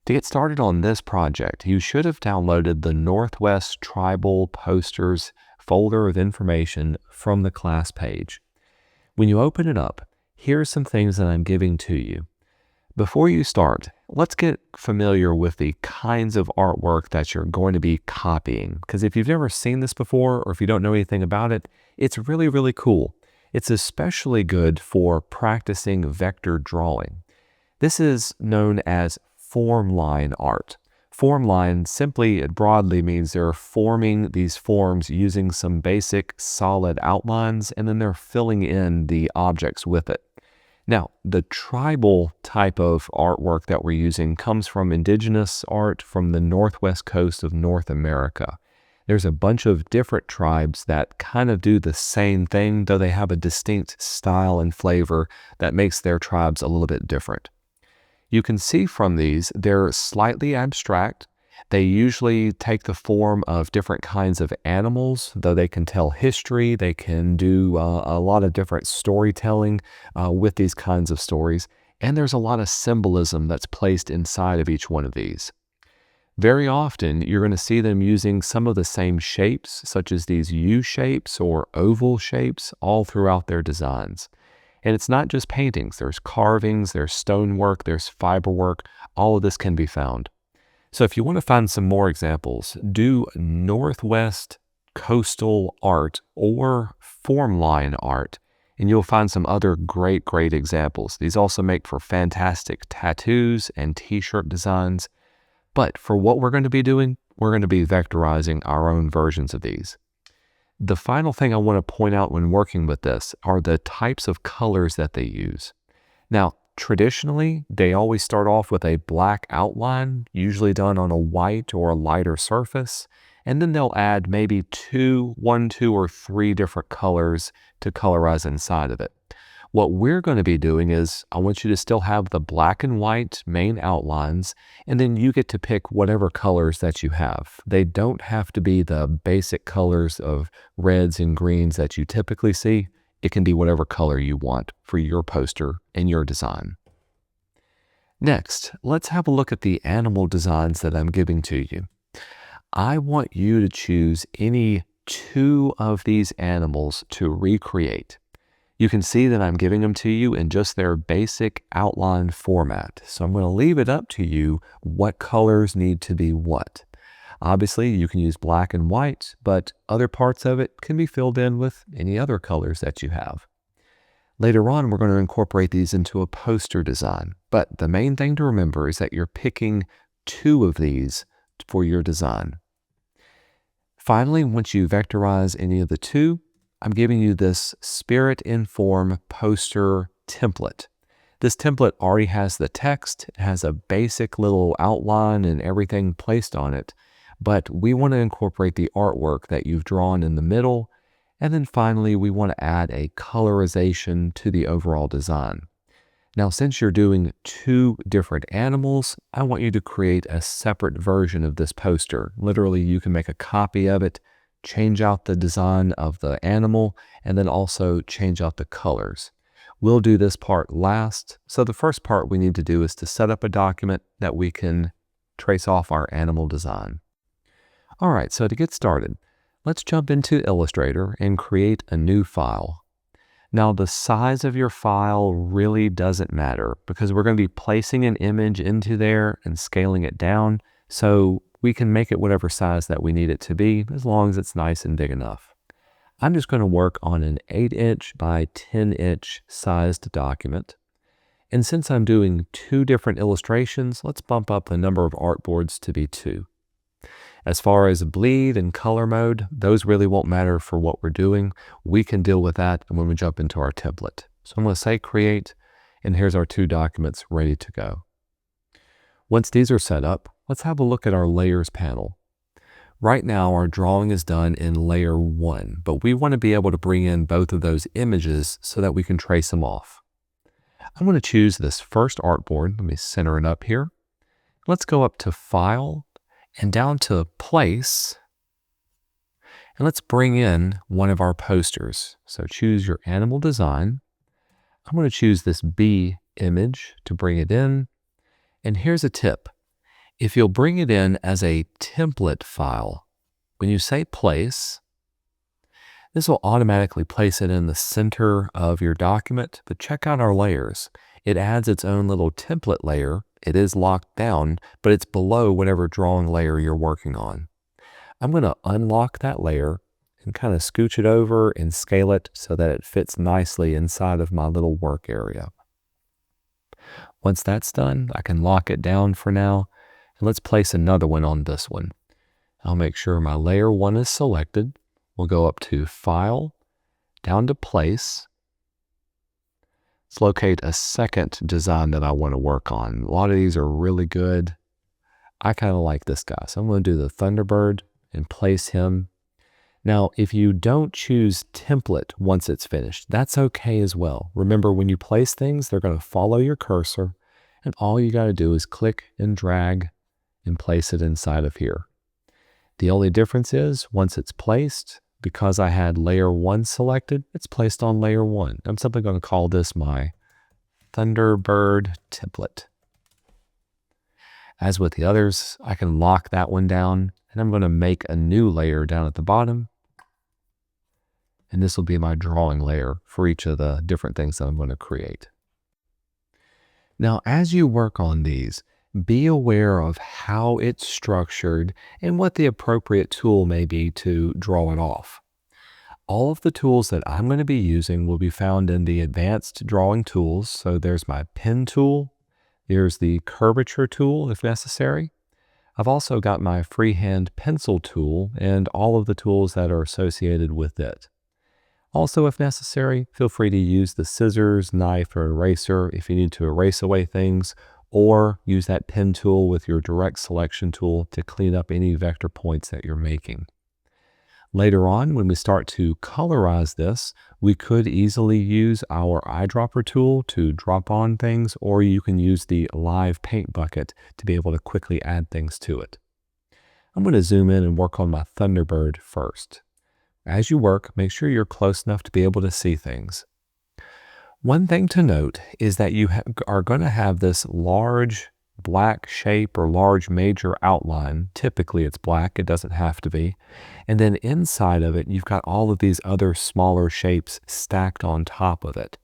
To get started on this project, you should have downloaded the Northwest Tribal Posters folder of information from the class page. When you open it up, here are some things that I'm giving to you. Before you start, let's get familiar with the kinds of artwork that you're going to be copying. Because if you've never seen this before, or if you don't know anything about it, it's really, really cool. It's especially good for practicing vector drawing. This is known as form line art. Form line simply broadly means they're forming these forms using some basic solid outlines, and then they're filling in the objects with it. Now, the tribal type of artwork that we're using comes from indigenous art from the northwest coast of North America. There's a bunch of different tribes that kind of do the same thing, though they have a distinct style and flavor that makes their tribes a little bit different. You can see from these, they're slightly abstract. They usually take the form of different kinds of animals, though they can tell history. They can do a lot of different storytelling with these kinds of stories. And there's a lot of symbolism that's placed inside of each one of these. Very often, you're going to see them using some of the same shapes, such as these U shapes or oval shapes, all throughout their designs. And it's not just paintings. There's carvings, there's stonework, there's fiber work. All of this can be found. So if you want to find some more examples, do Northwest coastal art or form line art, and you'll find some other great examples. These also make for fantastic tattoos and t-shirt designs. But for what we're going to be doing, we're going to be vectorizing our own versions of these. The final thing I want to point out when working with this are the types of colors that they use. Now, traditionally, they always start off with a black outline, usually done on a white or a lighter surface, and then they'll add maybe one, two, or three different colors to colorize inside of it. What we're going to be doing is I want you to still have the black and white main outlines, and then you get to pick whatever colors that you have. They don't have to be the basic colors of reds and greens that you typically see. It can be whatever color you want for your poster and your design. Next, let's have a look at the animal designs that I'm giving to you. I want you to choose any two of these animals to recreate. You can see that I'm giving them to you in just their basic outline format. So I'm going to leave it up to you what colors need to be what. Obviously, you can use black and white, but other parts of it can be filled in with any other colors that you have. Later on, we're going to incorporate these into a poster design. But the main thing to remember is that you're picking two of these for your design. Finally, once you vectorize any of the two, I'm giving you this Spirit Inform poster template. This template already has the text, it has a basic little outline and everything placed on it, but we want to incorporate the artwork that you've drawn in the middle, and then finally we want to add a colorization to the overall design. Now, since you're doing two different animals, I want you to create a separate version of this poster. Literally, you can make a copy of it, change out the design of the animal, and then also change out the colors. We'll do this part last. So the first part we need to do is to set up a document that we can trace off our animal design. All right, so to get started, let's jump into Illustrator and create a new file. Now, the size of your file really doesn't matter because we're going to be placing an image into there and scaling it down. So we can make it whatever size that we need it to be, as long as it's nice and big enough. I'm just going to work on an 8-inch by 10-inch sized document. And since I'm doing two different illustrations, let's bump up the number of artboards to be 2. As far as bleed and color mode, those really won't matter for what we're doing. We can deal with that when we jump into our template. So I'm going to say create, and here's our 2 documents ready to go. Once these are set up, let's have a look at our layers panel. Right now, our drawing is done in layer 1, but we want to be able to bring in both of those images so that we can trace them off. I'm going to choose this first artboard. Let me center it up here. Let's go up to File and down to Place. And let's bring in one of our posters. So choose your animal design. I'm going to choose this B image to bring it in. And here's a tip. If you'll bring it in as a template file, when you say place, this will automatically place it in the center of your document, but check out our layers. It adds its own little template layer. It is locked down, but it's below whatever drawing layer you're working on. I'm going to unlock that layer and kind of scooch it over and scale it so that it fits nicely inside of my little work area. Once that's done, I can lock it down for now, and let's place another one on this one. I'll make sure my layer 1 is selected. We'll go up to File, down to Place. Let's locate a second design that I want to work on. A lot of these are really good. I kind of like this guy, so I'm going to do the Thunderbird and place him. Now, if you don't choose template once it's finished, that's okay as well. Remember, when you place things, they're going to follow your cursor, and all you got to do is click and drag and place it inside of here. The only difference is, once it's placed, because I had layer 1 selected, it's placed on layer 1. I'm simply going to call this my Thunderbird template. As with the others, I can lock that one down, and I'm going to make a new layer down at the bottom. And this will be my drawing layer for each of the different things that I'm going to create. Now, as you work on these, be aware of how it's structured and what the appropriate tool may be to draw it off. All of the tools that I'm going to be using will be found in the advanced drawing tools. So there's my pen tool, there's the curvature tool if necessary. I've also got my freehand pencil tool and all of the tools that are associated with it. Also, if necessary, feel free to use the scissors, knife, or eraser if you need to erase away things, or use that pen tool with your direct selection tool to clean up any vector points that you're making. Later on, when we start to colorize this, we could easily use our eyedropper tool to drop on things, or you can use the live paint bucket to be able to quickly add things to it. I'm going to zoom in and work on my Thunderbird first. As you work, make sure you're close enough to be able to see things. One thing to note is that you are going to have this large black shape or large major outline. Typically it's black, it doesn't have to be. And then inside of it, you've got all of these other smaller shapes stacked on top of it.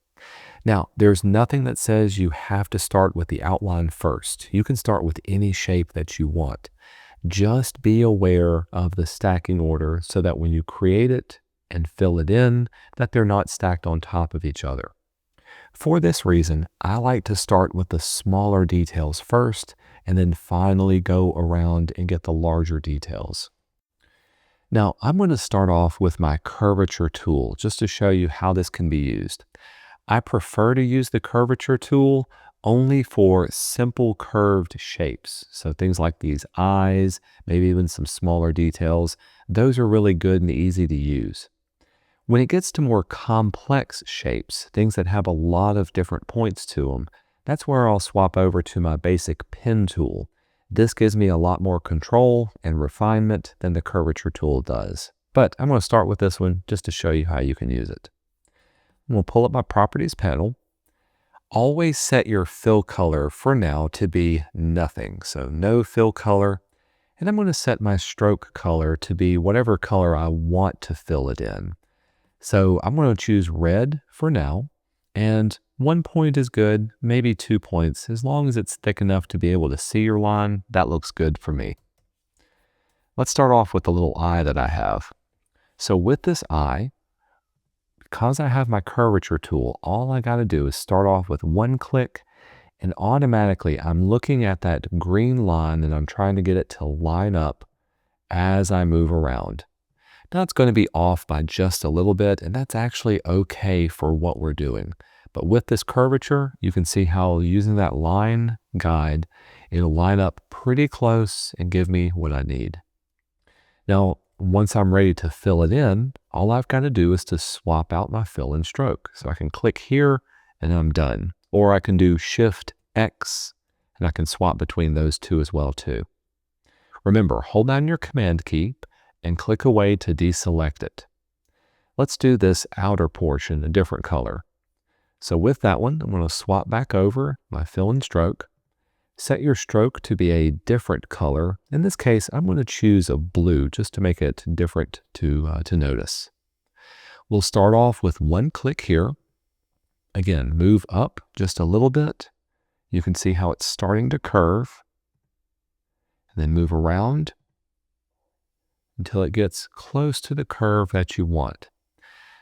Now, there's nothing that says you have to start with the outline first. You can start with any shape that you want. Just be aware of the stacking order so that when you create it and fill it in, that they're not stacked on top of each other. For this reason, I like to start with the smaller details first and then finally go around and get the larger details. Now, I'm going to start off with my curvature tool just to show you how this can be used. I prefer to use the curvature tool only for simple curved shapes. So things like these eyes, maybe even some smaller details, those are really good and easy to use. When it gets to more complex shapes, things that have a lot of different points to them, that's where I'll swap over to my basic pen tool. This gives me a lot more control and refinement than the curvature tool does. But I'm going to start with this one just to show you how you can use it. I'm going to pull up my properties panel. Always set your fill color for now to be nothing, so no fill color. And I'm going to set my stroke color to be whatever color I want to fill it in. So I'm going to choose red for now, and 1 point is good, maybe 2 points. As long as it's thick enough to be able to see your line, that looks good for me. Let's start off with the little eye that I have. So with this eye, because I have my curvature tool, all I got to do is start off with one click, and automatically I'm looking at that green line and I'm trying to get it to line up as I move around. Now it's going to be off by just a little bit, and that's actually okay for what we're doing. But with this curvature, you can see how using that line guide, it'll line up pretty close and give me what I need. Now, once I'm ready to fill it in, all I've got to do is to swap out my fill and stroke. So I can click here and I'm done. Or I can do Shift X and I can swap between those two as well too. Remember, hold down your Command key and click away to deselect it. Let's do this outer portion a different color. So with that one, I'm going to swap back over my fill and stroke, Set your stroke to be a different color. In this case, I'm going to choose a blue just to make it different to notice. We'll start off with one click here. Again, move up just a little bit. You can see how it's starting to curve. And then move around until it gets close to the curve that you want.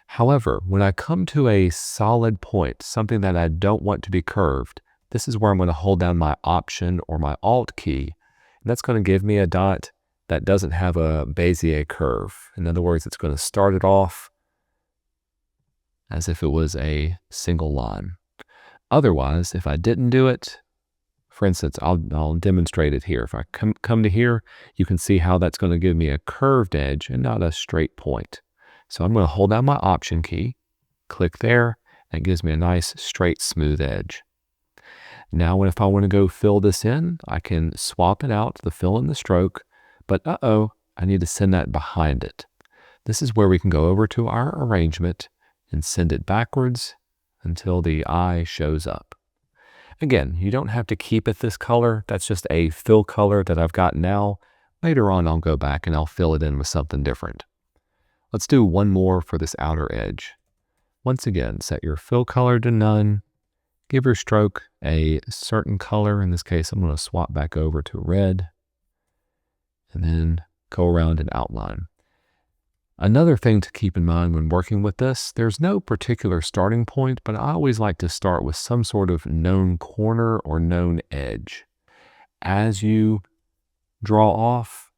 However, when I come to a solid point, something that I don't want to be curved, this is where I'm going to hold down my Option or my Alt key. And that's going to give me a dot that doesn't have a Bezier curve. In other words, it's going to start it off as if it was a single line. Otherwise, if I didn't do it, for instance, I'll demonstrate it here. If I come to here, you can see how that's going to give me a curved edge and not a straight point. So I'm going to hold down my Option key, click there, and it gives me a nice straight smooth edge. Now if I want to go fill this in, I can swap it out, the fill in the stroke, but I need to send that behind it. This is where we can go over to our arrangement and send it backwards until the eye shows up. Again, you don't have to keep it this color. That's just a fill color that I've got now. Later on, I'll go back and I'll fill it in with something different. Let's do one more for this outer edge. Once again, set your fill color to none. Give your stroke a certain color. In this case, I'm going to swap back over to red and then go around and outline. Another thing to keep in mind when working with this, there's no particular starting point, but I always like to start with some sort of known corner or known edge. As you draw off,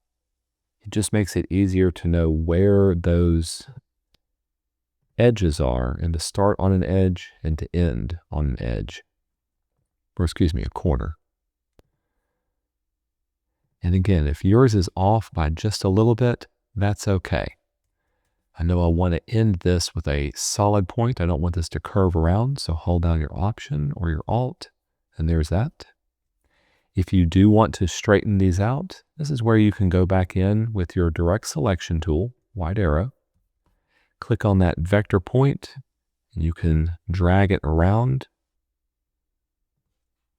it just makes it easier to know where those edges are and to start on an edge and to end on an edge, or excuse me, a corner. And again, if yours is off by just a little bit, that's okay. I know I want to end this with a solid point. I don't want this to curve around, so hold down your Option or your Alt, and there's that. If you do want to straighten these out, this is where you can go back in with your direct selection tool, wide arrow. Click on that vector point, and you can drag it around,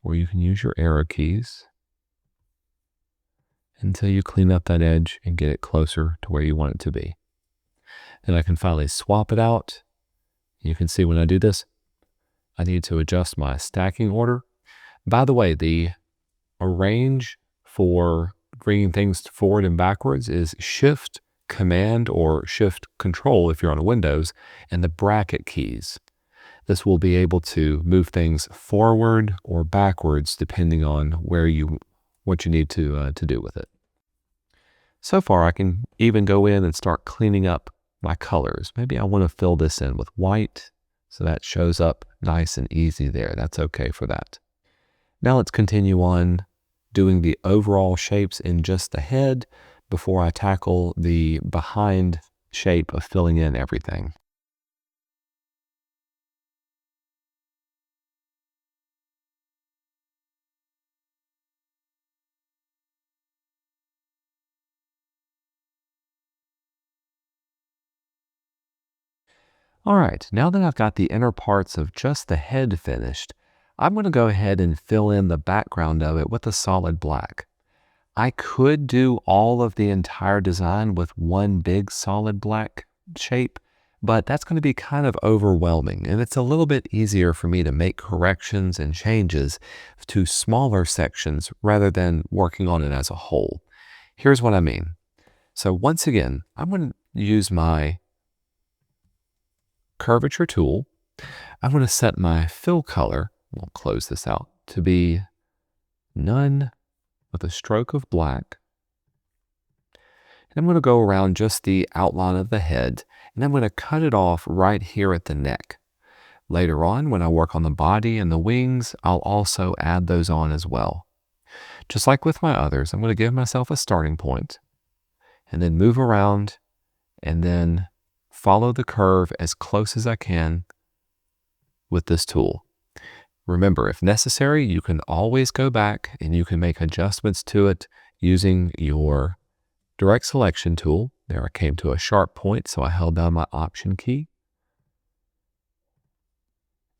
or you can use your arrow keys until you clean up that edge and get it closer to where you want it to be. Then I can finally swap it out. You can see when I do this, I need to adjust my stacking order. By the way, the arrange for bringing things forward and backwards is Shift Command or Shift Control if you're on a Windows, and the bracket keys. This will be able to move things forward or backwards depending on what you need to do with it. So far, I can even go in and start cleaning up my colors. Maybe I want to fill this in with white, so that shows up nice and easy there. That's okay for that. Now let's continue on doing the overall shapes in just the head before I tackle the behind shape of filling in everything. All right, now that I've got the inner parts of just the head finished, I'm going to go ahead and fill in the background of it with a solid black. I could do all of the entire design with one big solid black shape, but that's going to be kind of overwhelming, and it's a little bit easier for me to make corrections and changes to smaller sections rather than working on it as a whole. Here's what I mean. So once again, I'm going to use my curvature tool. I'm going to set my fill color, we'll close this out, to be none with a stroke of black. And I'm going to go around just the outline of the head, and I'm going to cut it off right here at the neck. Later on, when I work on the body and the wings, I'll also add those on as well. Just like with my others, I'm going to give myself a starting point, and then move around, and then follow the curve as close as I can with this tool. Remember, if necessary, you can always go back and you can make adjustments to it using your direct selection tool. There I came to a sharp point, so I held down my Option key.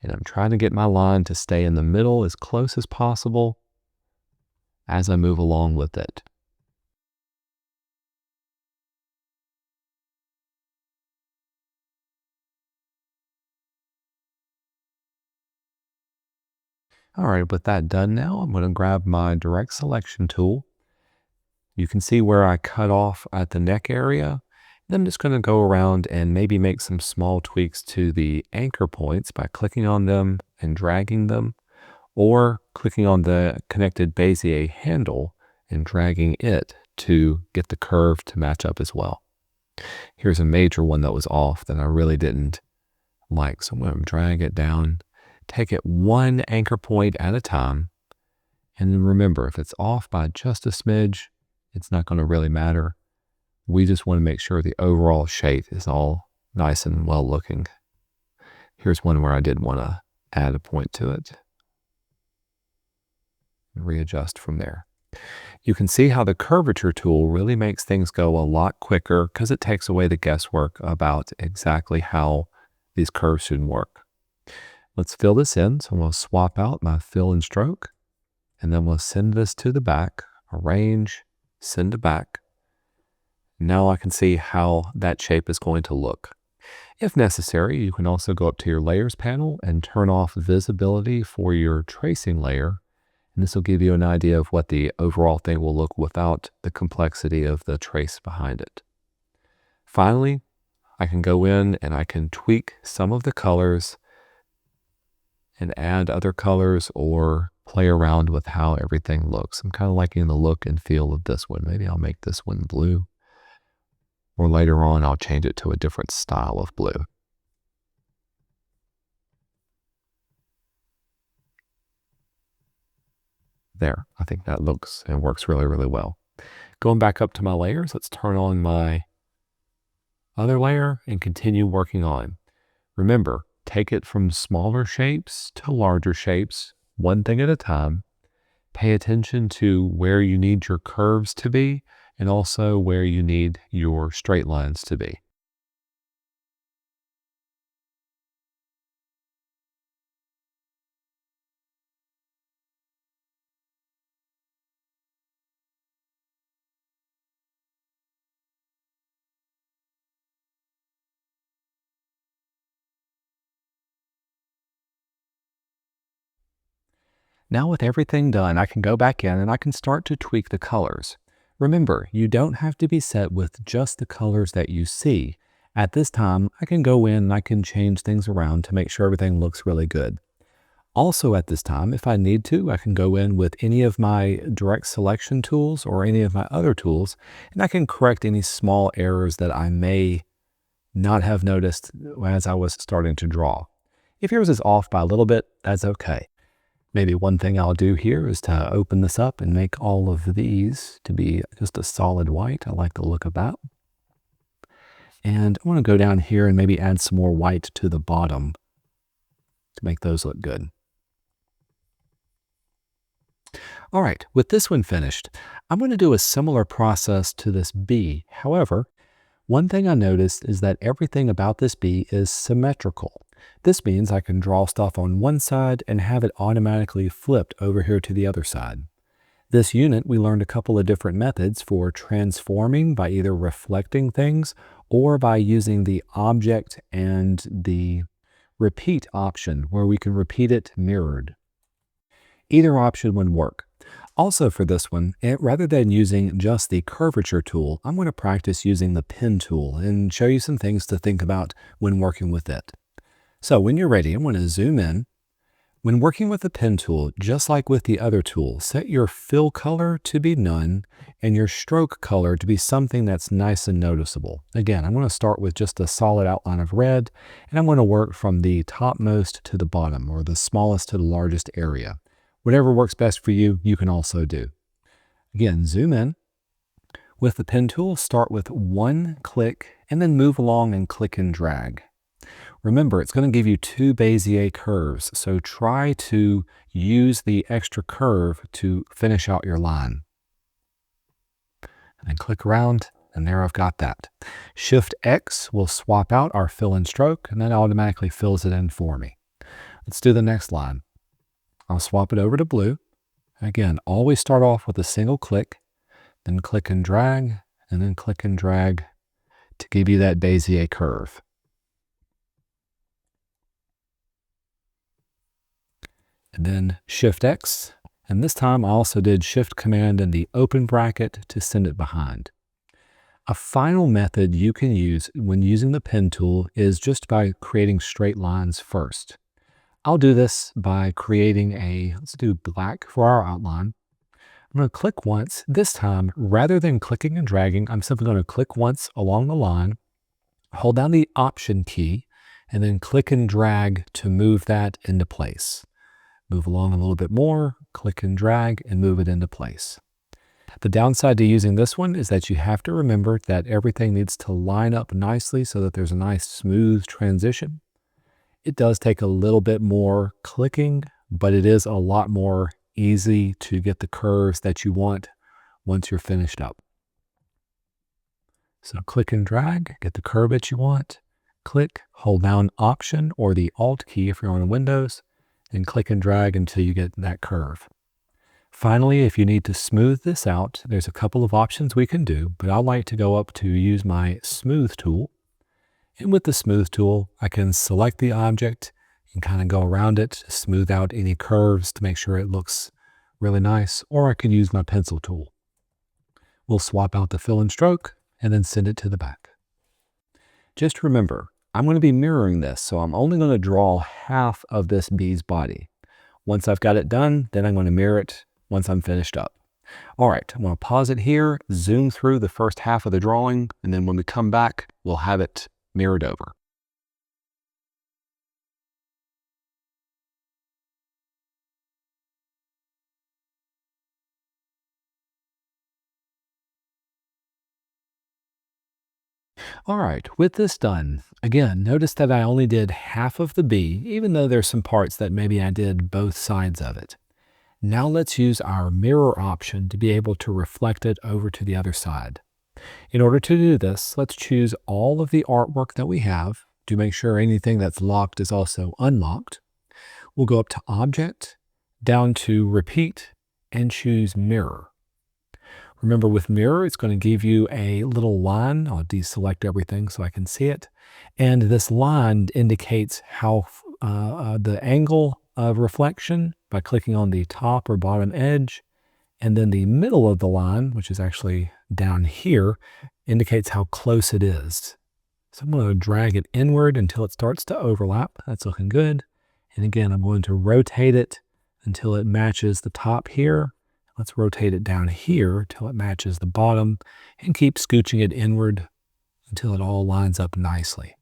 And I'm trying to get my line to stay in the middle as close as possible as I move along with it. All right, with that done now, I'm going to grab my direct selection tool. You can see where I cut off at the neck area. Then I'm just going to go around and maybe make some small tweaks to the anchor points by clicking on them and dragging them, or clicking on the connected Bezier handle and dragging it to get the curve to match up as well. Here's a major one that was off that I really didn't like. So I'm going to drag it down, take it one anchor point at a time. And then remember, if it's off by just a smidge, it's not going to really matter. We just want to make sure the overall shape is all nice and well looking. Here's one where I did want to add a point to it. Readjust from there. You can see how the curvature tool really makes things go a lot quicker because it takes away the guesswork about exactly how these curves should work. Let's fill this in. So I'm going to swap out my fill and stroke, and then we'll send this to the back, arrange, send to back. Now I can see how that shape is going to look. If necessary, you can also go up to your layers panel and turn off visibility for your tracing layer. And this will give you an idea of what the overall thing will look without the complexity of the trace behind it. Finally, I can go in and I can tweak some of the colors and add other colors or play around with how everything looks. I'm kind of liking the look and feel of this one. Maybe I'll make this one blue, or later on I'll change it to a different style of blue. There, I think that looks and works really, really well. Going back up to my layers, let's turn on my other layer and continue working on. Remember, take it from smaller shapes to larger shapes, one thing at a time. Pay attention to where you need your curves to be and also where you need your straight lines to be. Now with everything done, I can go back in and I can start to tweak the colors. Remember, you don't have to be set with just the colors that you see. At this time, I can go in and I can change things around to make sure everything looks really good. Also at this time, if I need to, I can go in with any of my direct selection tools or any of my other tools, and I can correct any small errors that I may not have noticed as I was starting to draw. If yours is off by a little bit, that's okay. Maybe one thing I'll do here is to open this up and make all of these to be just a solid white. I like the look of that. And I want to go down here and maybe add some more white to the bottom to make those look good. All right, with this one finished, I'm going to do a similar process to this bee. However, one thing I noticed is that everything about this bee is symmetrical. This means I can draw stuff on one side and have it automatically flipped over here to the other side. This unit, we learned a couple of different methods for transforming by either reflecting things or by using the object and the repeat option where we can repeat it mirrored. Either option would work. Also for this one, rather than using just the curvature tool, I'm going to practice using the pen tool and show you some things to think about when working with it. So when you're ready, I'm going to zoom in. When working with the pen tool, just like with the other tool, set your fill color to be none and your stroke color to be something that's nice and noticeable. Again, I'm going to start with just a solid outline of red, and I'm going to work from the topmost to the bottom, or the smallest to the largest area. Whatever works best for you, you can also do. Again, zoom in. With the pen tool, start with one click and then move along and click and drag. Remember, it's going to give you two Bezier curves, so try to use the extra curve to finish out your line. And then click around, and there I've got that. Shift X will swap out our fill and stroke, and that automatically fills it in for me. Let's do the next line. I'll swap it over to blue, Again, always start off with a single click, then click and drag, and then click and drag to give you that Bezier curve. And then Shift X, and this time I also did Shift Command in the open bracket to send it behind. A final method you can use when using the pen tool is just by creating straight lines first. I'll do this by creating let's do black for our outline. I'm going to click once. This time, rather than clicking and dragging, I'm simply going to click once along the line, hold down the Option key, and then click and drag to move that into place. Move along a little bit more, click and drag, and move it into place. The downside to using this one is that you have to remember that everything needs to line up nicely so that there's a nice smooth transition. It does take a little bit more clicking, but it is a lot more easy to get the curves that you want once you're finished up. So click and drag, get the curve that you want. Click, hold down Option or the Alt key if you're on Windows, and click and drag until you get that curve. Finally, if you need to smooth this out, there's a couple of options we can do, but I like to go up to use my Smooth tool. And with the Smooth tool, I can select the object and kind of go around it, smooth out any curves to make sure it looks really nice, or I could use my Pencil tool. We'll swap out the fill and stroke and then send it to the back. Just remember, I'm going to be mirroring this, so I'm only going to draw half of this bee's body. Once I've got it done, then I'm going to mirror it once I'm finished up. All right, I'm going to pause it here, zoom through the first half of the drawing, and then when we come back, we'll have it mirrored over. All right, with this done, again, notice that I only did half of the bee, even though there's some parts that maybe I did both sides of it. Now let's use our mirror option to be able to reflect it over to the other side. In order to do this, let's choose all of the artwork that we have to make sure anything that's locked is also unlocked. We'll go up to Object, down to Repeat, and choose Mirror. Remember, with mirror, it's going to give you a little line. I'll deselect everything so I can see it. And this line indicates how the angle of reflection by clicking on the top or bottom edge. And then the middle of the line, which is actually down here, indicates how close it is. So I'm going to drag it inward until it starts to overlap. That's looking good. And again, I'm going to rotate it until it matches the top here. Let's rotate it down here till it matches the bottom and keep scooching it inward until it all lines up nicely.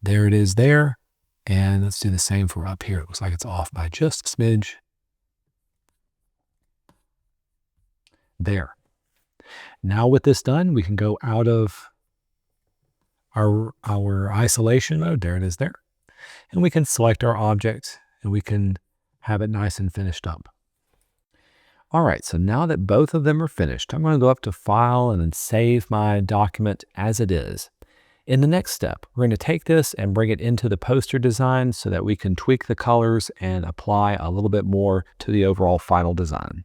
There it is there. And let's do the same for up here. It looks like it's off by just a smidge. There. Now with this done, we can go out of our isolation mode. There it is there. And we can select our object and we can have it nice and finished up. All right, so now that both of them are finished, I'm going to go up to File and then save my document as it is. In the next step, we're going to take this and bring it into the poster design so that we can tweak the colors and apply a little bit more to the overall final design.